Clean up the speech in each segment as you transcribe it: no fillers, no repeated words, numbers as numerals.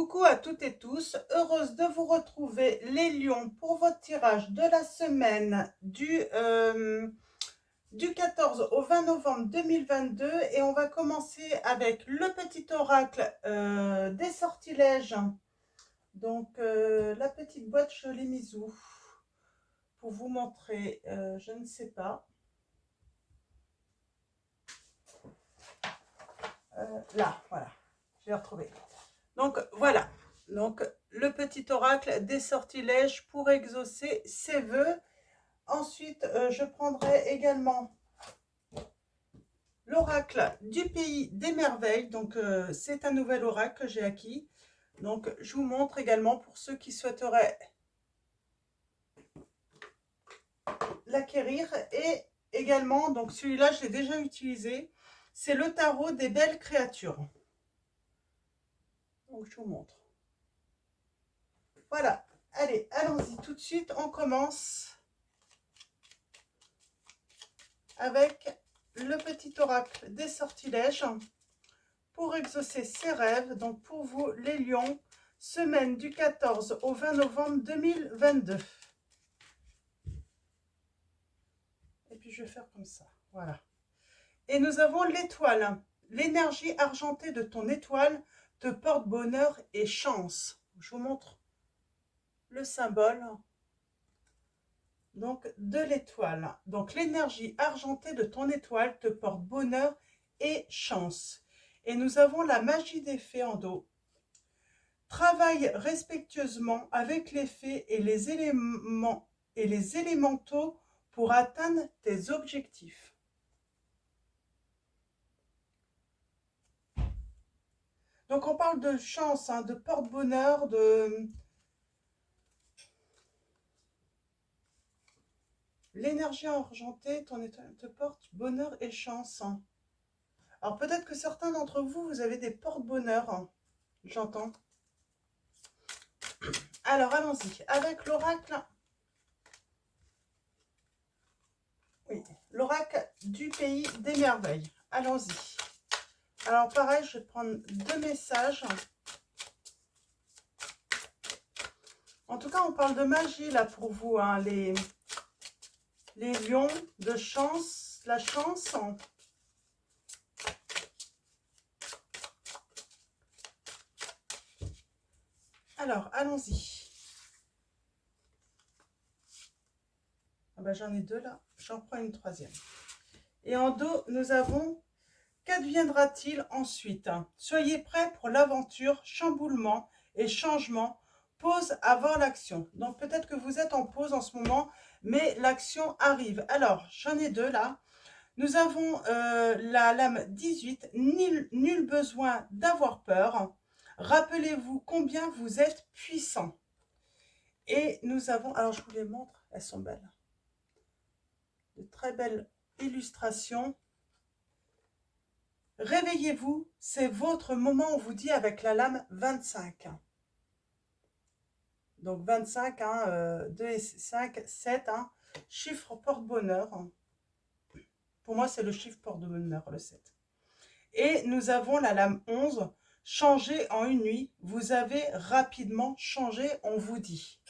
Coucou à toutes et tous, heureuse de vous retrouver les lions pour votre tirage de la semaine du 14 au 20 novembre 2022 et on va commencer avec le petit oracle des sortilèges. Donc la petite boîte je l'ai mise où pour vous montrer, je ne sais pas. Là, voilà, je l'ai retrouvé. Donc voilà, donc le petit oracle des sortilèges pour exaucer ses vœux. Ensuite, je prendrai également l'oracle du pays des merveilles. Donc c'est un nouvel oracle que j'ai acquis. Donc je vous montre également pour ceux qui souhaiteraient l'acquérir. Et également, donc celui-là je l'ai déjà utilisé, c'est le tarot des belles créatures. Donc je vous montre. Voilà, allez, allons-y tout de suite, on commence avec le petit oracle des sortilèges pour exaucer ses rêves. Donc pour vous les lions, semaine du 14 au 20 novembre 2022. Et puis je vais faire comme ça, voilà. Et nous avons l'étoile. L'énergie argentée de ton étoile te porte bonheur et chance. Je vous montre le symbole donc de l'étoile. Donc l'énergie argentée de ton étoile te porte bonheur et chance. Et nous avons la magie des fées en dos. Travaille respectueusement avec les fées et les élémentaux pour atteindre tes objectifs. Donc on parle de chance, hein, de porte-bonheur, de l'énergie argentée, ton étoile te porte bonheur et chance. Alors peut-être que certains d'entre vous, vous avez des porte-bonheur, hein, j'entends. Alors allons-y avec l'oracle. Oui, l'oracle du pays des merveilles. Allons-y. Alors pareil, je vais prendre deux messages. En tout cas, on parle de magie là pour vous, hein, les lions, de chance, la chance. Alors, allons-y. Ah ben, j'en ai deux là, j'en prends une troisième. Et en dos, nous avons « Qu'adviendra-t-il ensuite ?» Soyez prêts pour l'aventure, chamboulement et changement. Pause avant l'action. Donc peut-être que vous êtes en pause en ce moment, mais l'action arrive. Alors, j'en ai deux là. Nous avons la lame 18, nul besoin d'avoir peur. Rappelez-vous combien vous êtes puissant. Et nous avons, alors je vous les montre, elles sont belles. De très belles illustrations. Réveillez-vous, c'est votre moment, on vous dit avec la lame 25. Donc 25, hein, 2 et 5, 7, hein, chiffre porte-bonheur. Pour moi, c'est le chiffre porte-bonheur, le 7. Et nous avons la lame 11, changer en une nuit. Vous avez rapidement changé, on vous dit.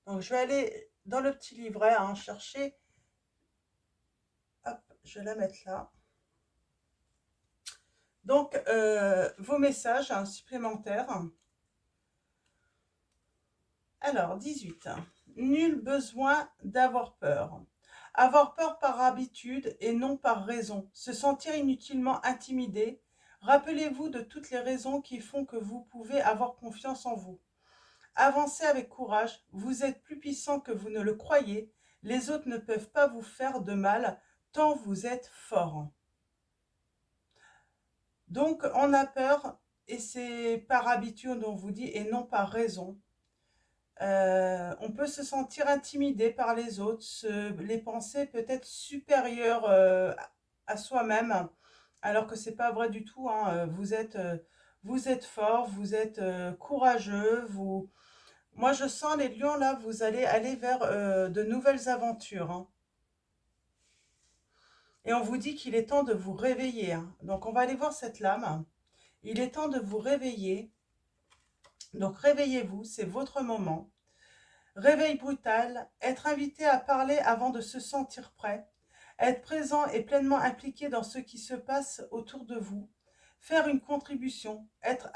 Donc je vais aller dans le petit livret, hein, chercher. Hop, je vais la mettre là. Donc, vos messages, hein, supplémentaires. Alors, 18. Nul besoin d'avoir peur. Avoir peur par habitude et non par raison. Se sentir inutilement intimidé. Rappelez-vous de toutes les raisons qui font que vous pouvez avoir confiance en vous. Avancez avec courage. Vous êtes plus puissant que vous ne le croyez. Les autres ne peuvent pas vous faire de mal tant vous êtes fort. Donc, on a peur et c'est par habitude, on vous dit, et non par raison. On peut se sentir intimidé par les autres, les pensées peut-être supérieures à soi-même, alors que c'est pas vrai du tout, hein. Vous êtes fort, vous êtes courageux. Moi, je sens les lions là, vous allez aller vers de nouvelles aventures, hein. Et on vous dit qu'il est temps de vous réveiller, hein. Donc, on va aller voir cette lame. Il est temps de vous réveiller. Donc réveillez-vous, c'est votre moment. Réveil brutal, être invité à parler avant de se sentir prêt, être présent et pleinement impliqué dans ce qui se passe autour de vous, faire une contribution, être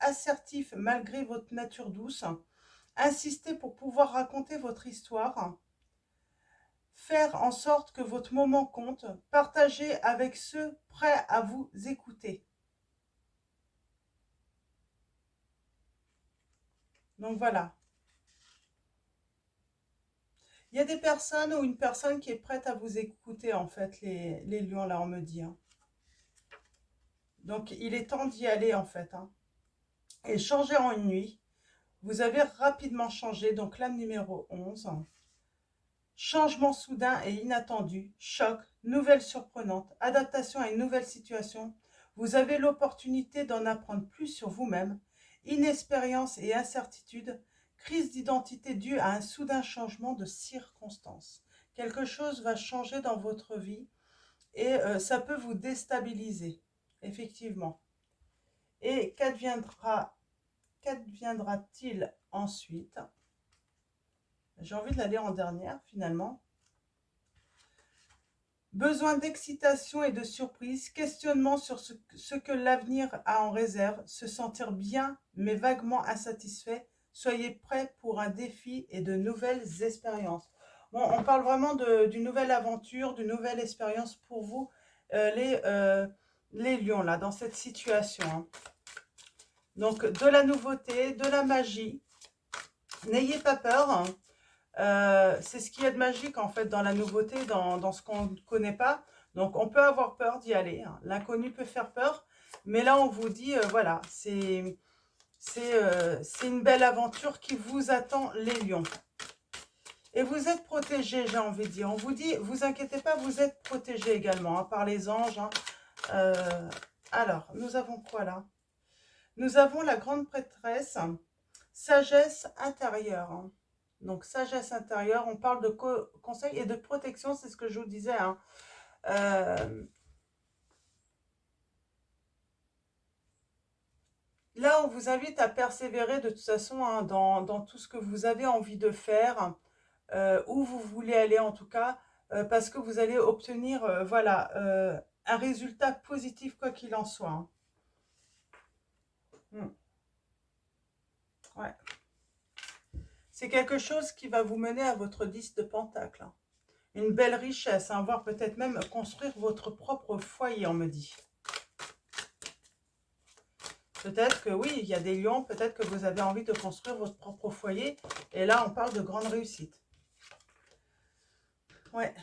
assertif malgré votre nature douce, insister pour pouvoir raconter votre histoire, faire en sorte que votre moment compte, partager avec ceux prêts à vous écouter. Donc voilà. Il y a des personnes ou une personne qui est prête à vous écouter, en fait, les lions, là, on me dit. Hein. Donc, il est temps d'y aller, en fait. Hein. Et changer en une nuit. Vous avez rapidement changé, donc l'âme numéro 11. Changement soudain et inattendu, choc, nouvelle surprenante, adaptation à une nouvelle situation. Vous avez l'opportunité d'en apprendre plus sur vous-même. Inexpérience et incertitude, crise d'identité due à un soudain changement de circonstances. Quelque chose va changer dans votre vie et ça peut vous déstabiliser, effectivement. Et qu'adviendra-t-il ensuite? J'ai envie de l'aller en dernière, finalement. Besoin d'excitation et de surprise, questionnement sur ce que l'avenir a en réserve, se sentir bien mais vaguement insatisfait. Soyez prêts pour un défi et de nouvelles expériences. Bon, on parle vraiment d'une nouvelle aventure, d'une nouvelle expérience pour vous, les lions, là, dans cette situation. Hein. Donc, de la nouveauté, de la magie. N'ayez pas peur. Hein. C'est ce qu'il y a de magique en fait dans la nouveauté, dans ce qu'on ne connaît pas. Donc on peut avoir peur d'y aller. Hein. L'inconnu peut faire peur. Mais là on vous dit, voilà, c'est une belle aventure qui vous attend les lions. Et vous êtes protégés, j'ai envie de dire. On vous dit, vous inquiétez pas, vous êtes protégés également hein, par les anges. Hein. Alors, nous avons quoi là? Nous avons la grande prêtresse, sagesse intérieure. Hein. Donc, sagesse intérieure, on parle de conseil et de protection, c'est ce que je vous disais. Hein. Là, on vous invite à persévérer de toute façon hein, dans tout ce que vous avez envie de faire, où vous voulez aller en tout cas, parce que vous allez obtenir voilà, un résultat positif quoi qu'il en soit. Hein. Ouais. C'est quelque chose qui va vous mener à votre 10 de pentacle. Hein. Une belle richesse, hein, voire peut-être même construire votre propre foyer, on me dit. Peut-être que oui, il y a des lions, peut-être que vous avez envie de construire votre propre foyer. Et là, on parle de grande réussite. Ouais,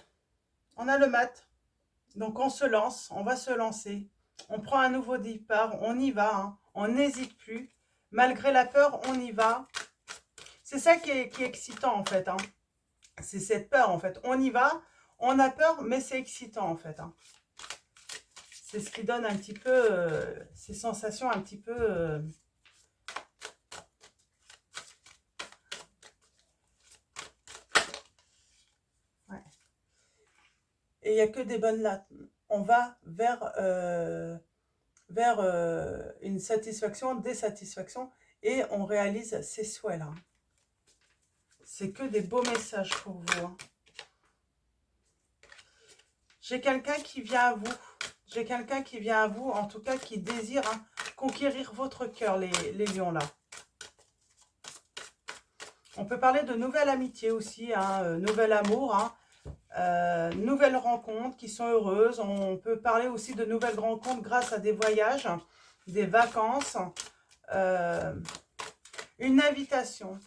on a le mat. Donc, on se lance, on va se lancer. On prend un nouveau départ, on y va. Hein. On n'hésite plus. Malgré la peur, on y va. C'est ça qui est excitant, en fait. Hein. C'est cette peur, en fait. On y va, on a peur, mais c'est excitant, en fait. Hein. C'est ce qui donne un petit peu ces sensations un petit peu... ouais. Et il n'y a que des bonnes lattes. On va vers une satisfaction, des satisfactions, et on réalise ces souhaits-là. C'est que des beaux messages pour vous. Hein. J'ai quelqu'un qui vient à vous. J'ai quelqu'un qui vient à vous, en tout cas qui désire hein, conquérir votre cœur, les lions là. On peut parler de nouvelle amitié aussi, hein, nouvel amour, hein, nouvelles rencontres qui sont heureuses. On peut parler aussi de nouvelles rencontres grâce à des voyages, des vacances, une invitation.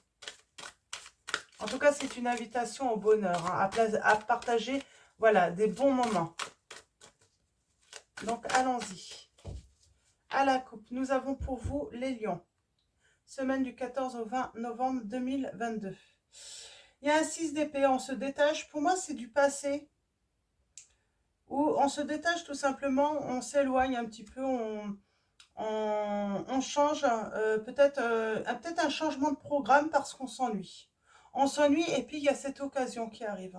En tout cas, c'est une invitation au bonheur, hein, à partager voilà, des bons moments. Donc, allons-y. À la coupe, nous avons pour vous les lions. Semaine du 14 au 20 novembre 2022. Il y a un 6 d'épée, on se détache. Pour moi, c'est du passé. Ou on se détache tout simplement, on s'éloigne un petit peu, on change, peut-être un changement de programme parce qu'on s'ennuie. On s'ennuie et puis il y a cette occasion qui arrive.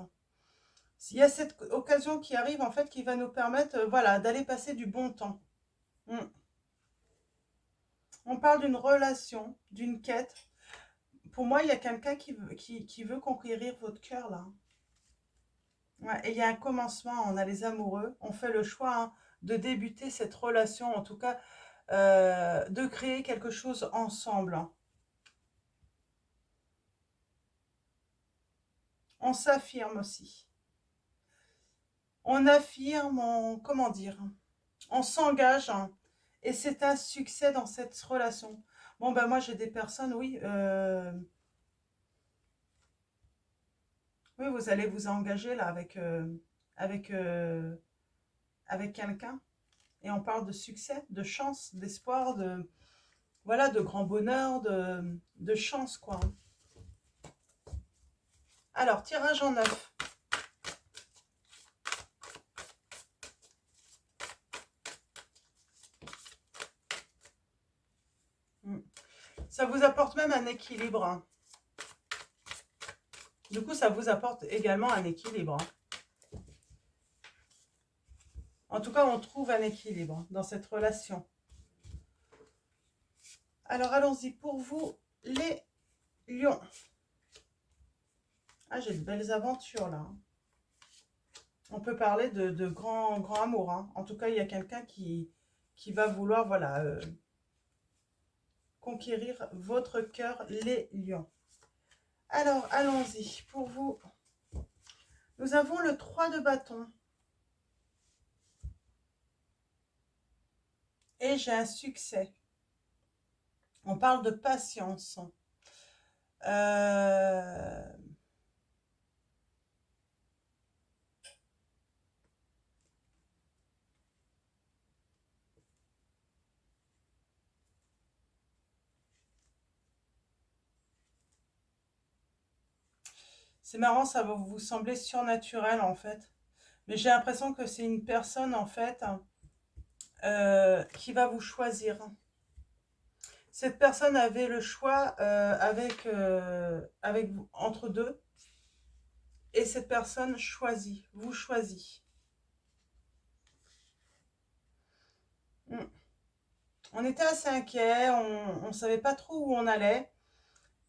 Il y a cette occasion qui arrive en fait qui va nous permettre voilà, d'aller passer du bon temps. On parle d'une relation, d'une quête. Pour moi, il y a quelqu'un qui veut conquérir votre cœur, là. Ouais, et il y a un commencement, on a les amoureux. On fait le choix de débuter cette relation, en tout cas, de créer quelque chose ensemble. On s'affirme aussi. On affirme, comment dire, on s'engage et c'est un succès dans cette relation. Bon, ben moi j'ai des personnes, oui, oui, vous allez vous engager là avec, euh, avec quelqu'un et on parle de succès, de chance, d'espoir, de, voilà, de grand bonheur, de chance, quoi. Alors, tirage en neuf. Ça vous apporte même un équilibre, hein. Du coup, ça vous apporte également un équilibre, hein. En tout cas, on trouve un équilibre dans cette relation. Alors, allons-y pour vous, les lions. Ah, j'ai de belles aventures, là, hein. On peut parler de grand, grand amour, hein. En tout cas, il y a quelqu'un qui va vouloir, voilà, conquérir votre cœur, les lions. Alors, allons-y. Pour vous, nous avons le 3 de bâton. Et j'ai un succès. On parle de patience. Euh, c'est marrant, ça va vous sembler surnaturel en fait. Mais j'ai l'impression que c'est une personne en fait qui va vous choisir. Cette personne avait le choix avec vous, entre deux. Et cette personne choisit, vous choisit. Hmm. On était assez inquiets, on ne savait pas trop où on allait.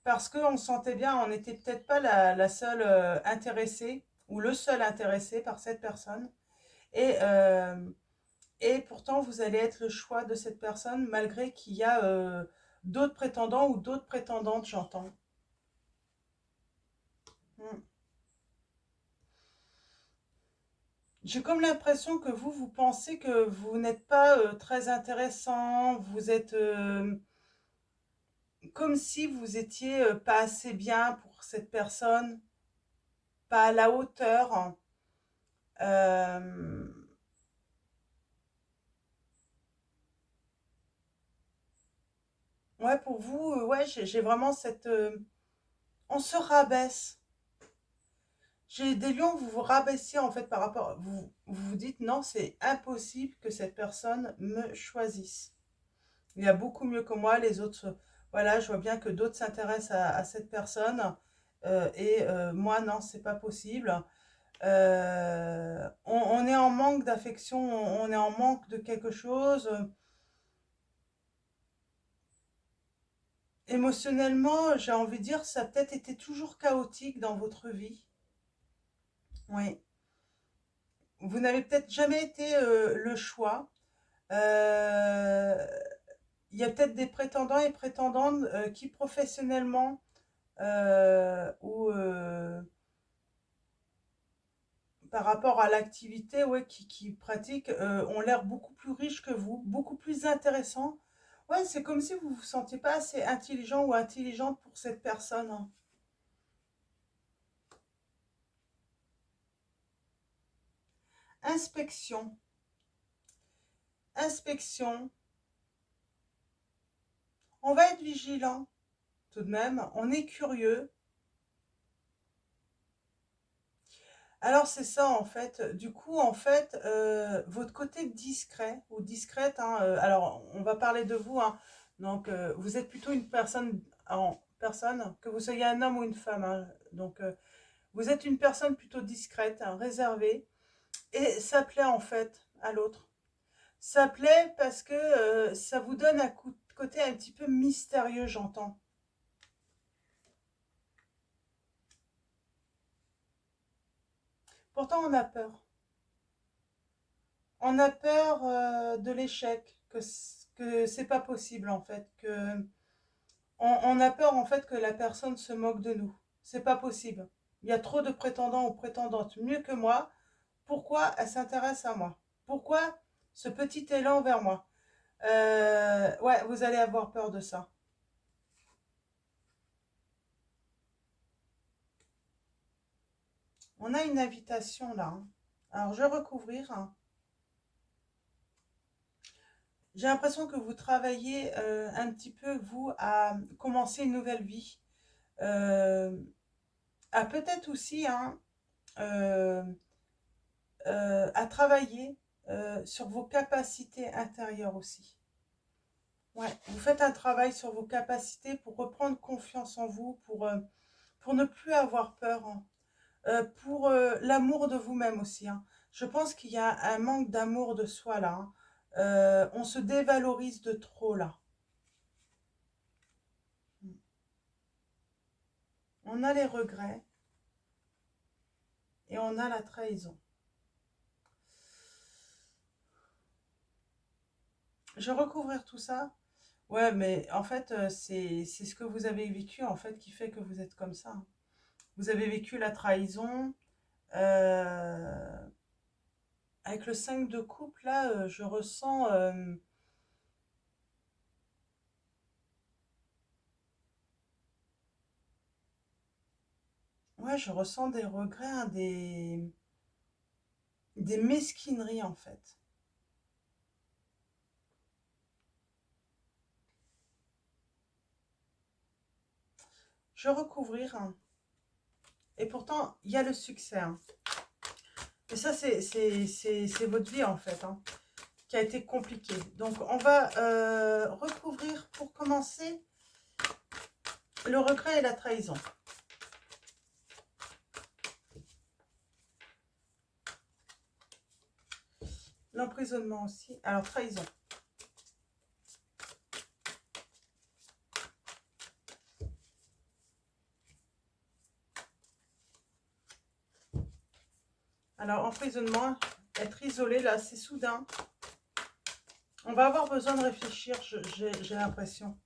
Parce qu'on sentait bien, on n'était peut-être pas la seule intéressée ou le seul intéressé par cette personne. Et, euh, et pourtant, vous allez être le choix de cette personne malgré qu'il y a d'autres prétendants ou d'autres prétendantes, j'entends. Mm. J'ai comme l'impression que vous pensez que vous n'êtes pas très intéressant, vous êtes comme si vous étiez pas assez bien pour cette personne, pas à la hauteur. Euh, Ouais, pour vous, ouais, j'ai vraiment cette... on se rabaisse. J'ai des lions, vous vous rabaissiez en fait par rapport... vous vous dites, non, c'est impossible que cette personne me choisisse. Il y a beaucoup mieux que moi, les autres... Voilà, je vois bien que d'autres s'intéressent à cette personne. Moi, non, c'est pas possible. On est en manque d'affection, on est en manque de quelque chose. Émotionnellement, j'ai envie de dire, ça a peut-être été toujours chaotique dans votre vie. Oui. Vous n'avez peut-être jamais été le choix. Euh, Il y a peut-être des prétendants et prétendantes qui professionnellement ou par rapport à l'activité ouais, qui pratiquent ont l'air beaucoup plus riches que vous, beaucoup plus intéressants. Ouais, c'est comme si vous ne vous sentiez pas assez intelligent ou intelligente pour cette personne, hein. Inspection. Inspection. On va être vigilant tout de même. On est curieux. Alors c'est ça en fait. Du coup en fait, votre côté discret ou discrète, hein, alors on va parler de vous, hein. Donc vous êtes plutôt une personne en personne, que vous soyez un homme ou une femme, hein. Donc vous êtes une personne plutôt discrète, hein, réservée, et ça plaît en fait à l'autre. Ça plaît parce que ça vous donne un coup, côté un petit peu mystérieux, j'entends. Pourtant, on a peur. On a peur de l'échec, que c'est pas possible en fait, que on a peur en fait que la personne se moque de nous. C'est pas possible. Il y a trop de prétendants ou prétendantes mieux que moi. Pourquoi elle s'intéresse à moi? Pourquoi ce petit élan vers moi? Ouais, vous allez avoir peur de ça. On a une invitation là, hein. Alors, je vais recouvrir, hein. J'ai l'impression que vous travaillez un petit peu, vous, à commencer une nouvelle vie. Euh, à peut-être aussi hein, euh, à travailler sur vos capacités intérieures aussi. Ouais, vous faites un travail sur vos capacités pour reprendre confiance en vous, pour ne plus avoir peur, hein. Pour l'amour de vous-même aussi, hein. Je pense qu'il y a un manque d'amour de soi là, hein. On se dévalorise de trop là. On a les regrets et on a la trahison. Je vais recouvrir tout ça. Ouais, mais en fait, c'est ce que vous avez vécu en fait qui fait que vous êtes comme ça, hein. Vous avez vécu la trahison. euh, Avec le 5 de coupe, là, je ressens... ouais, je ressens des regrets, hein, des mesquineries en fait. Je vais recouvrir, hein. Et pourtant, il y a le succès, hein. Et ça, c'est votre vie en fait, hein, qui a été compliquée. Donc, on va recouvrir pour commencer le regret et la trahison. L'emprisonnement aussi. Alors, trahison. Alors, emprisonnement, être isolé, là, c'est soudain. On va avoir besoin de réfléchir, j'ai l'impression.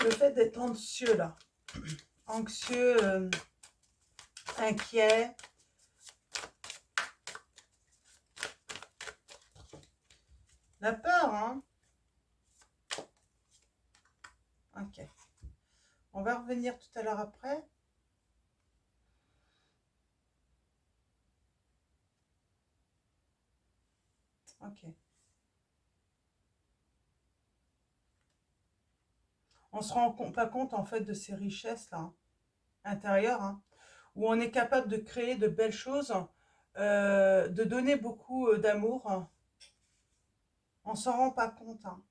Le fait d'être anxieux, là. Anxieux, inquiet. La peur, hein. Ok. On va revenir tout à l'heure après. Ok. On se rend pas compte, en fait, de ces richesses, là, hein, intérieures, hein, où on est capable de créer de belles choses, de donner beaucoup d'amour, hein. On s'en rend pas compte, hein.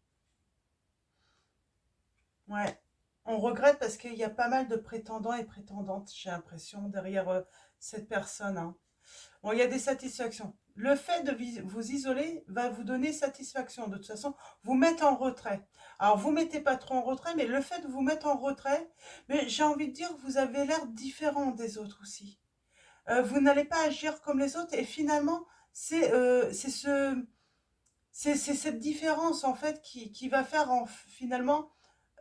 Ouais. On regrette parce qu'il y a pas mal de prétendants et prétendantes, j'ai l'impression, derrière cette personne, hein. Bon, il y a des satisfactions. Le fait de vous isoler va vous donner satisfaction. De toute façon, vous mettre en retrait. Alors, vous mettez pas trop en retrait, mais le fait de vous mettre en retrait, mais j'ai envie de dire, vous avez l'air différent des autres aussi. Vous n'allez pas agir comme les autres et finalement, c'est cette différence en fait qui va faire finalement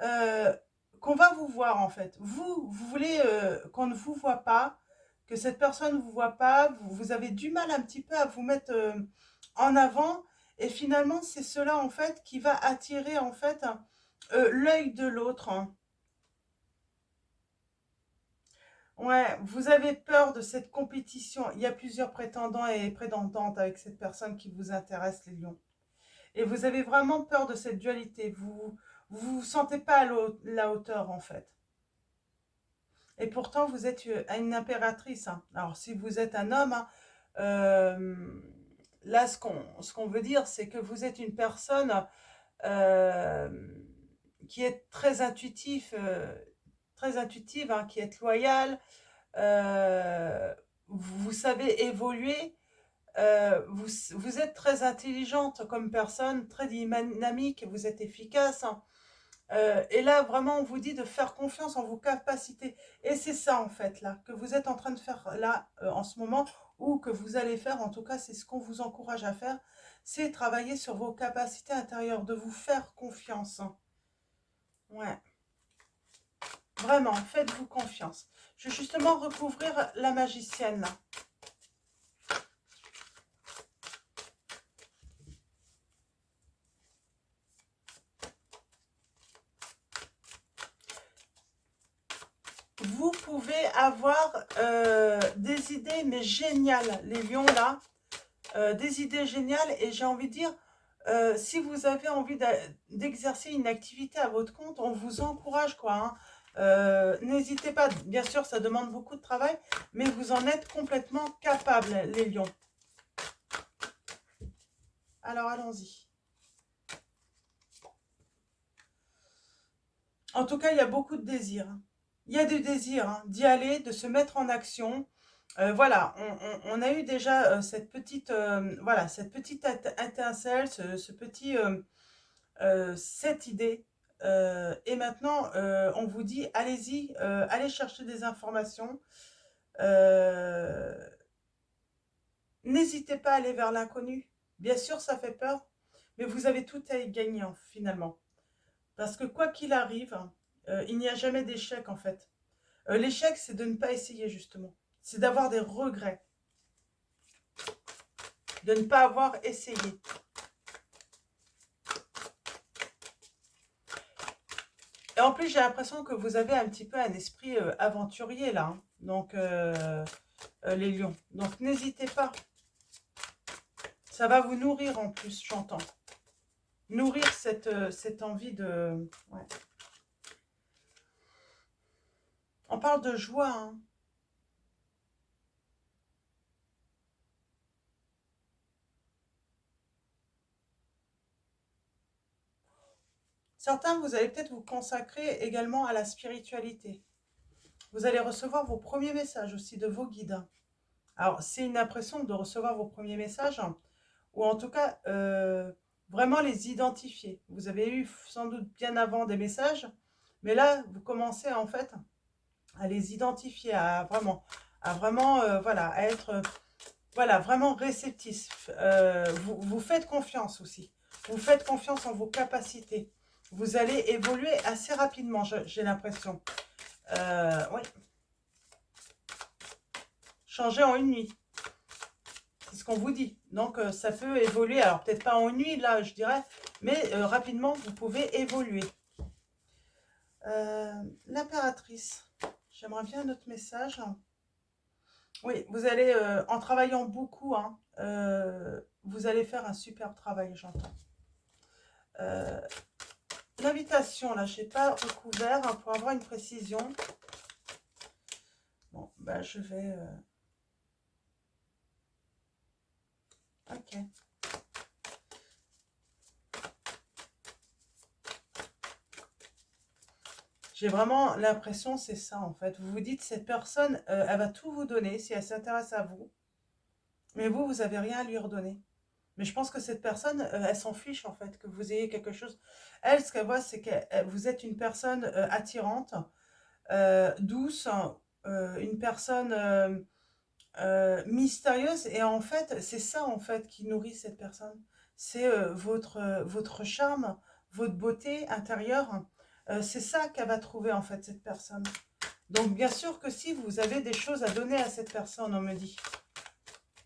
euh, qu'on va vous voir en fait. Vous voulez qu'on ne vous voit pas, que cette personne ne vous voit pas, vous avez du mal un petit peu à vous mettre en avant et finalement c'est cela en fait qui va attirer en fait l'œil de l'autre, hein. Ouais, vous avez peur de cette compétition. Il y a plusieurs prétendants et prétendantes avec cette personne qui vous intéresse, les lions. Et vous avez vraiment peur de cette dualité. Vous sentez pas à la hauteur, en fait. Et pourtant, vous êtes une impératrice, hein. Alors, si vous êtes un homme, hein, là, ce qu'on veut dire, c'est que vous êtes une personne euh, qui êtes très intuitif, très intuitive, hein, qui êtes loyal, vous savez évoluer, vous êtes très intelligente comme personne, très dynamique, vous êtes efficace, hein. Et là, vraiment, on vous dit de faire confiance en vos capacités. Et c'est ça, en fait, là, que vous êtes en train de faire là, en ce moment, ou que vous allez faire, en tout cas, c'est ce qu'on vous encourage à faire, c'est travailler sur vos capacités intérieures, de vous faire confiance, hein. Ouais, vraiment, faites-vous confiance. Je vais justement recouvrir la magicienne, là. Vous pouvez avoir des idées, mais géniales, les lions, là. Des idées géniales, et j'ai envie de dire, si vous avez envie d'exercer une activité à votre compte, on vous encourage, quoi, hein. N'hésitez pas, bien sûr ça demande beaucoup de travail, mais vous en êtes complètement capable, les lions. Alors allons-y. En tout cas, il y a beaucoup de désir. Il y a du désir, hein, d'y aller, de se mettre en action. Voilà, on a eu déjà cette petite, voilà, cette petite étincelle, ce petit, cette idée. Et maintenant, on vous dit, allez-y, allez chercher des informations. Euh, N'hésitez pas à aller vers l'inconnu. Bien sûr, ça fait peur, mais vous avez tout à y gagner, hein, finalement. Parce que quoi qu'il arrive, il n'y a jamais d'échec, en fait. L'échec, c'est de ne pas essayer, justement. C'est d'avoir des regrets, de ne pas avoir essayé. Et en plus, j'ai l'impression que vous avez un petit peu un esprit aventurier, là, hein. Donc, les lions. Donc, n'hésitez pas. Ça va vous nourrir en plus, j'entends. Nourrir cette envie de... Ouais. On parle de joie, hein. Certains, vous allez peut-être vous consacrer également à la spiritualité. Vous allez recevoir vos premiers messages aussi de vos guides. Alors, c'est une impression de recevoir vos premiers messages, ou en tout cas, vraiment les identifier. Vous avez eu sans doute bien avant des messages, mais là, vous commencez en fait à les identifier, à vraiment voilà, à être voilà, vraiment réceptif. Vous faites confiance aussi. Vous faites confiance en vos capacités. Vous allez évoluer assez rapidement, j'ai l'impression. Oui, changer en une nuit. C'est ce qu'on vous dit. Donc, ça peut évoluer. Alors, peut-être pas en une nuit, là, je dirais, mais rapidement, vous pouvez évoluer. L'impératrice. J'aimerais bien un autre message. Oui, vous allez, en travaillant beaucoup, hein, vous allez faire un superbe travail, j'entends. L'invitation, là, je n'ai pas recouvert, hein, pour avoir une précision. Bon, bah, je vais... Ok. J'ai vraiment l'impression, c'est ça, en fait. Vous vous dites, cette personne, elle va tout vous donner si elle s'intéresse à vous. Mais vous, vous n'avez rien à lui redonner. Mais je pense que cette personne, elle s'en fiche, en fait, que vous ayez quelque chose. Elle, ce qu'elle voit, c'est que vous êtes une personne attirante, douce, une personne mystérieuse. Et en fait, c'est ça, en fait, qui nourrit cette personne. C'est votre charme, votre beauté intérieure. C'est ça qu'elle va trouver, en fait, cette personne. Donc, bien sûr que si vous avez des choses à donner à cette personne, on me dit,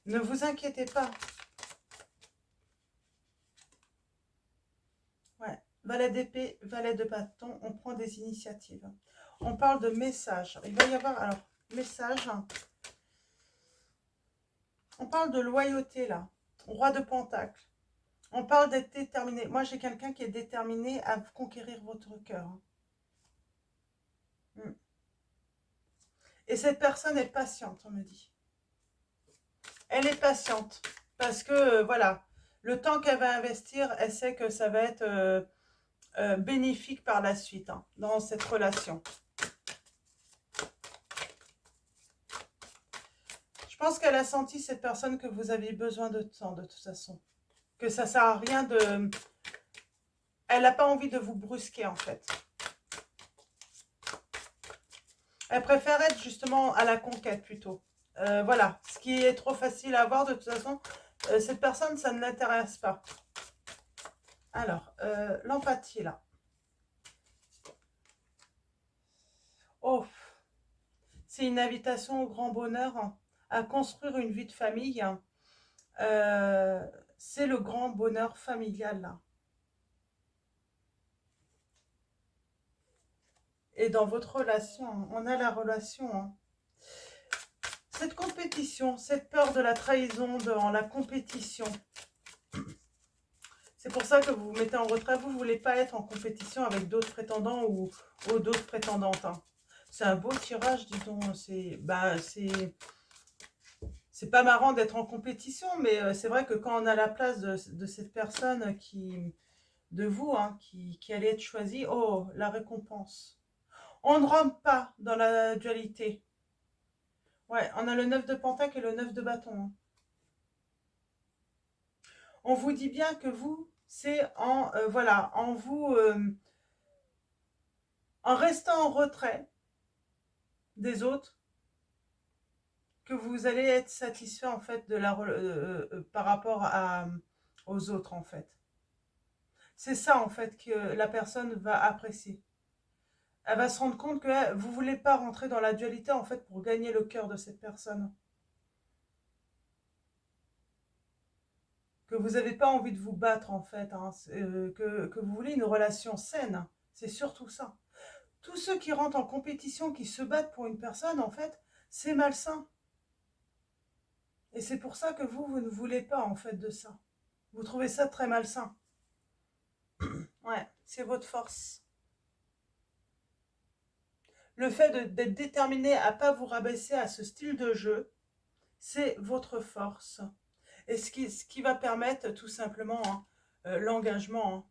ne vous inquiétez pas. Ouais. Valet d'épée, valet de bâton, on prend des initiatives. On parle de message. Il va y avoir, alors, message. On parle de loyauté, là. Roi de pentacle. On parle d'être déterminé. Moi, j'ai quelqu'un qui est déterminé à conquérir votre cœur. Et cette personne est patiente, on me dit. Elle est patiente. Parce que, voilà, le temps qu'elle va investir, elle sait que ça va être bénéfique par la suite hein, dans cette relation. Je pense qu'elle a senti, cette personne, que vous aviez besoin de temps de toute façon. Que ça ne sert à rien de... Elle n'a pas envie de vous brusquer en fait. Elle préfère être justement à la conquête plutôt. Voilà, ce qui est trop facile à voir de toute façon, cette personne, ça ne l'intéresse pas. Alors, l'empathie là. Oh, c'est une invitation au grand bonheur, hein, à construire une vie de famille. Hein. C'est le grand bonheur familial là. Et dans votre relation, on a la relation. Hein. Cette compétition, cette peur de la trahison dans la compétition. C'est pour ça que vous vous mettez en retrait. Vous ne voulez pas être en compétition avec d'autres prétendants ou d'autres prétendantes. Hein. C'est un beau tirage, dis donc. C'est pas marrant d'être en compétition, mais c'est vrai que quand on a la place de cette personne de vous, hein, qui allait être choisie, oh, la récompense. On ne rentre pas dans la dualité. Ouais, on a le 9 de pentacle et le 9 de bâton. Hein. On vous dit bien que vous, c'est voilà, en restant en retrait des autres, que vous allez être satisfait en fait par rapport aux autres en fait. C'est ça en fait que la personne va apprécier. Elle va se rendre compte que vous ne voulez pas rentrer dans la dualité en fait pour gagner le cœur de cette personne. Que vous n'avez pas envie de vous battre en fait, hein, que vous voulez une relation saine. C'est surtout ça. Tous ceux qui rentrent en compétition, qui se battent pour une personne, en fait, c'est malsain. Et c'est pour ça que vous ne voulez pas en fait de ça. Vous trouvez ça très malsain. Ouais, c'est votre force. Le fait d'être déterminé à ne pas vous rabaisser à ce style de jeu, c'est votre force. Et ce qui va permettre tout simplement hein, l'engagement. Hein.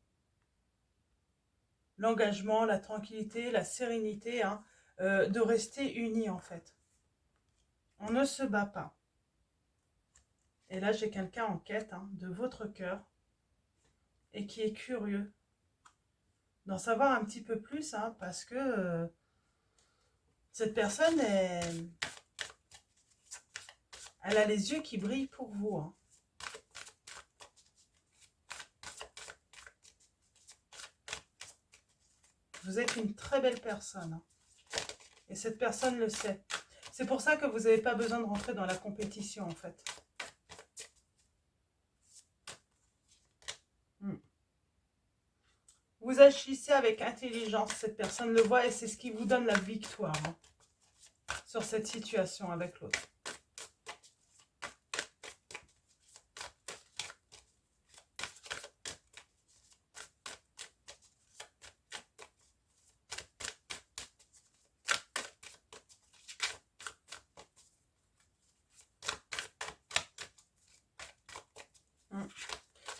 L'engagement, la tranquillité, la sérénité, hein, de rester unis en fait. On ne se bat pas. Et là, j'ai quelqu'un en quête hein, de votre cœur et qui est curieux d'en savoir un petit peu plus hein, parce que cette personne, elle a les yeux qui brillent pour vous. Hein. Vous êtes une très belle personne. Hein. Et cette personne le sait. C'est pour ça que vous n'avez pas besoin de rentrer dans la compétition, en fait. Vous agissez avec intelligence, cette personne le voit et c'est ce qui vous donne la victoire hein, sur cette situation avec l'autre.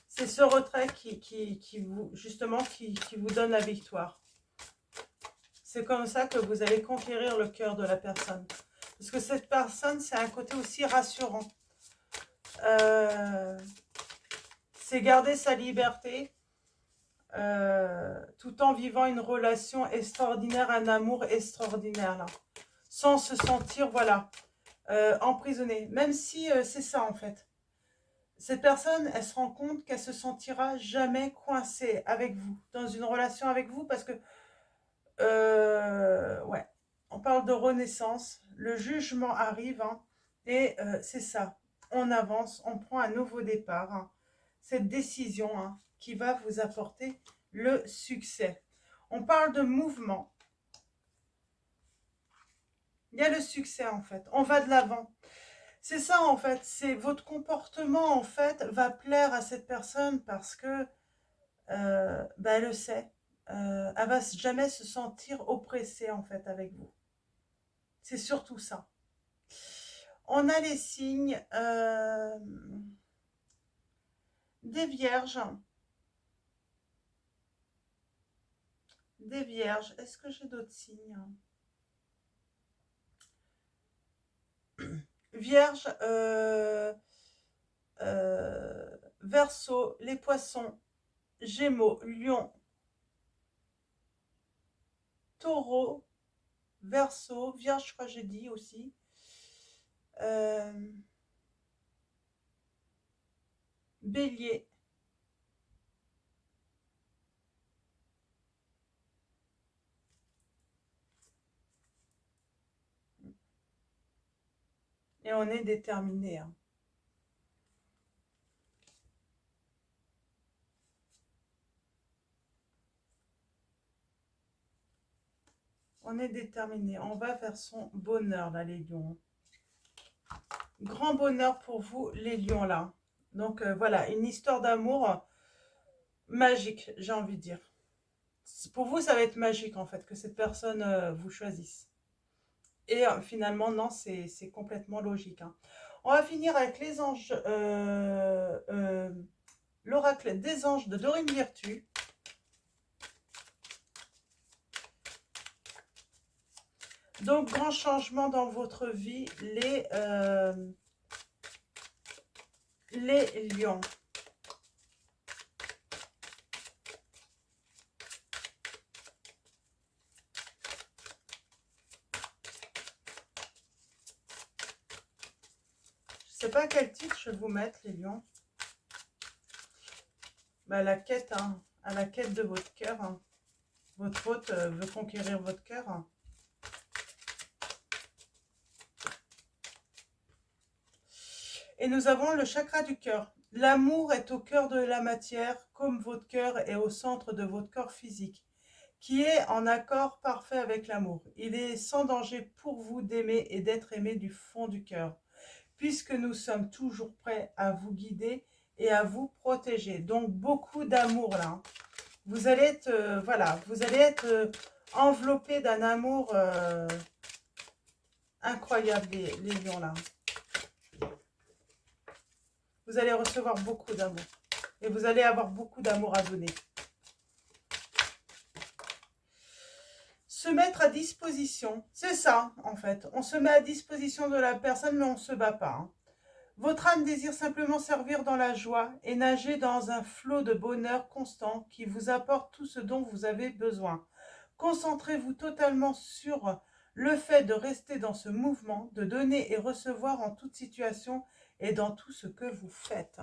C'est ce retrait justement qui vous donne la victoire. C'est comme ça que vous allez conquérir le cœur de la personne. Parce que cette personne, c'est un côté aussi rassurant. C'est garder sa liberté tout en vivant une relation extraordinaire, un amour extraordinaire. Là, sans se sentir, voilà, emprisonné. Même si c'est ça en fait. Cette personne, elle se rend compte qu'elle se sentira jamais coincée avec vous, dans une relation avec vous, parce que, ouais, on parle de renaissance, le jugement arrive, hein, et c'est ça, on avance, on prend un nouveau départ, hein, cette décision hein, qui va vous apporter le succès. On parle de mouvement. Il y a le succès en fait, on va de l'avant. C'est ça en fait, c'est votre comportement en fait va plaire à cette personne parce que elle le sait. Elle va jamais se sentir oppressée en fait avec vous. C'est surtout ça. On a les signes des vierges. des vierges. Est-ce que j'ai d'autres signes? Vierge, Verseau, les poissons, Gémeaux, Lion, Taureau, Verseau, Vierge, je crois que j'ai dit aussi. Bélier. Et on est déterminé. Hein. On est déterminé. On va vers son bonheur, là, les lions. Grand bonheur pour vous, les lions, là. Donc, voilà, une histoire d'amour magique, j'ai envie de dire. Pour vous, ça va être magique, en fait, que cette personne vous choisisse. Et finalement, non, c'est complètement logique. Hein. On va finir avec les anges, l'oracle des anges de Dorine Virtue. Donc, grand changement dans votre vie, les lions. Je ne sais pas quel titre je vais vous mettre, les lions. Bah, à la quête, hein, à la quête de votre cœur. Hein. Votre hôte veut conquérir votre cœur. Hein. Et nous avons le chakra du cœur. L'amour est au cœur de la matière, comme votre cœur est au centre de votre corps physique, qui est en accord parfait avec l'amour. Il est sans danger pour vous d'aimer et d'être aimé du fond du cœur, puisque nous sommes toujours prêts à vous guider et à vous protéger. Donc beaucoup d'amour là. Vous allez être, voilà, vous allez être enveloppé d'un amour incroyable, les lions là. Vous allez recevoir beaucoup d'amour. Et vous allez avoir beaucoup d'amour à donner. Se mettre à disposition, c'est ça en fait. On se met à disposition de la personne, mais on ne se bat pas. Hein. Votre âme désire simplement servir dans la joie et nager dans un flot de bonheur constant qui vous apporte tout ce dont vous avez besoin. Concentrez-vous totalement sur le fait de rester dans ce mouvement, de donner et recevoir en toute situation et dans tout ce que vous faites.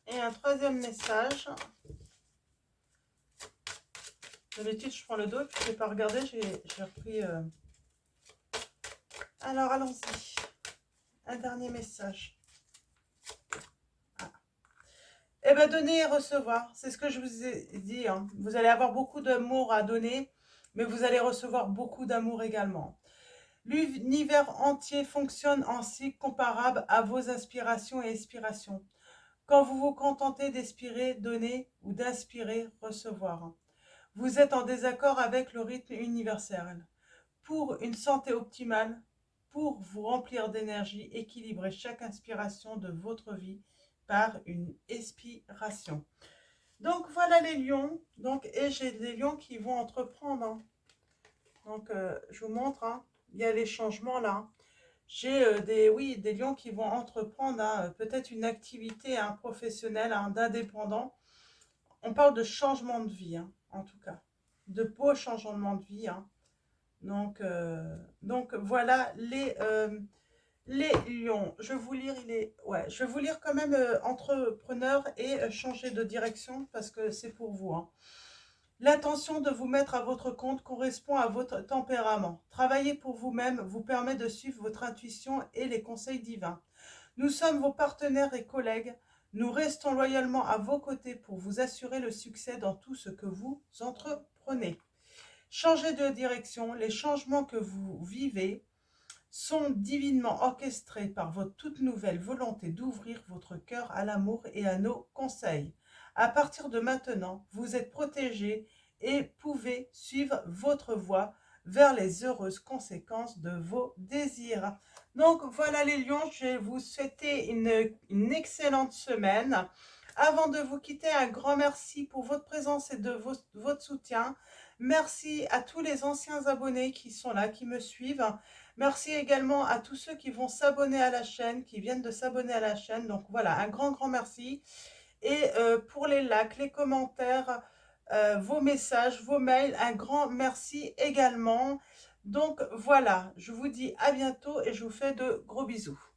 Et un troisième message. D'habitude, je prends le dos et puis je n'ai pas regardé, j'ai repris. Alors, allons-y. Un dernier message. Ah. Eh bien, donner et recevoir, c'est ce que je vous ai dit. Hein. Vous allez avoir beaucoup d'amour à donner, mais vous allez recevoir beaucoup d'amour également. L'univers entier fonctionne en cycle comparable à vos inspirations et expirations. Quand vous vous contentez d'expirer, donner ou d'inspirer, recevoir. Vous êtes en désaccord avec le rythme universel. Pour une santé optimale, pour vous remplir d'énergie, équilibrez chaque inspiration de votre vie par une expiration. Donc voilà les lions. Donc, et j'ai des lions qui vont entreprendre. Hein. Donc je vous montre, hein. Il y a les changements là. J'ai des lions qui vont entreprendre hein, peut-être une activité hein, professionnelle, hein, d'indépendant. On parle de changement de vie, hein, en tout cas. De beaux changements de vie. Hein. Donc voilà les lions. Je vais vous lire, je vais vous lire quand même entrepreneur et changer de direction parce que c'est pour vous. Hein. L'intention de vous mettre à votre compte correspond à votre tempérament. Travailler pour vous-même vous permet de suivre votre intuition et les conseils divins. Nous sommes vos partenaires et collègues. Nous restons loyalement à vos côtés pour vous assurer le succès dans tout ce que vous entreprenez. Changez de direction. Les changements que vous vivez sont divinement orchestrés par votre toute nouvelle volonté d'ouvrir votre cœur à l'amour et à nos conseils. À partir de maintenant, vous êtes protégés et pouvez suivre votre voie vers les heureuses conséquences de vos désirs. Donc voilà les lions, je vais vous souhaiter une excellente semaine. Avant de vous quitter, un grand merci pour votre présence et de votre soutien. Merci à tous les anciens abonnés qui sont là, qui me suivent. Merci également à tous ceux qui vont s'abonner à la chaîne, qui viennent de s'abonner à la chaîne. Donc voilà, un grand merci. Et pour les likes, les commentaires, vos messages, vos mails, un grand merci également. Donc voilà, je vous dis à bientôt et je vous fais de gros bisous.